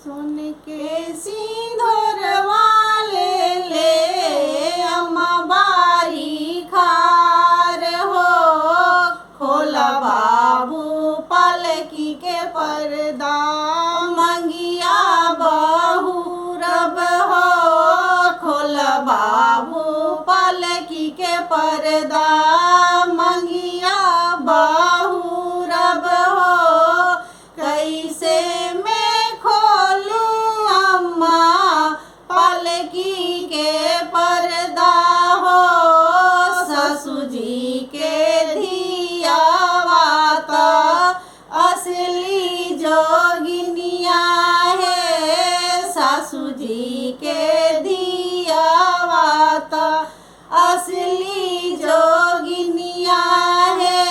सुन के सिंदूर वाले ले अम्मा बारी खार हो। खोला बाबू पालकी के पर्दा, मंगिया बहू रब हो। खोला बाबू पालकी के पर्दा, मंगिया बहू रब हो। कैसे मैं खोलूं अम्मा पालकी के पर्दा हो। ससुर जी के धियावा तो असली जोगिनिया है। सासू जी के धियावा तो असली जोगिनिया है।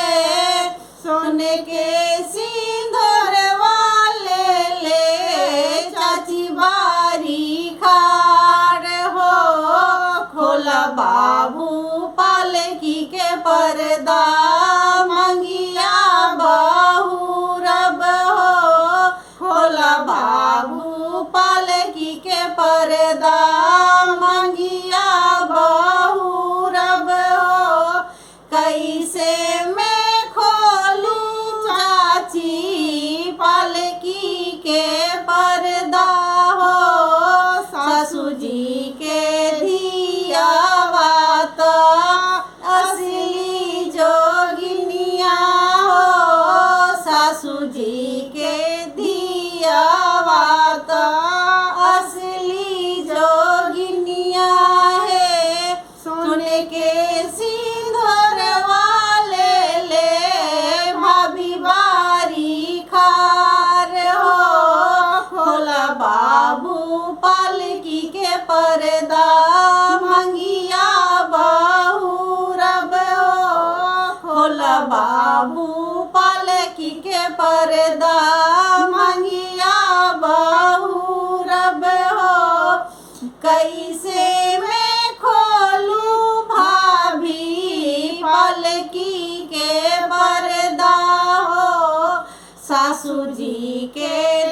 सोने के सिंदूर वाले ले चाची बारी खार हो। खोला बाबू पालकी के पर्दा, मंगिया बहू रब हो। खोला बाबू पालकी के पर्दा, मंगिया बहू रब हो। कैसे मैं खोलूं चाची पालकी के पर्दा हो। सासू जी के धियावा तो असली जोगिनिया हो। सासू जी के धियावा तो असली जोगिनिया है। सोने के सिंदूर वाले ले भाभी बारी खार हो। खोला बाबू पालकी के पर्दा, मंगिया बहू रब हो। खोला बाबू पालकी के पर्दा, मंगिया बहू रब हो। कैसे मैं खोलूं भाभी पालकी के पर्दा हो। सासू जी के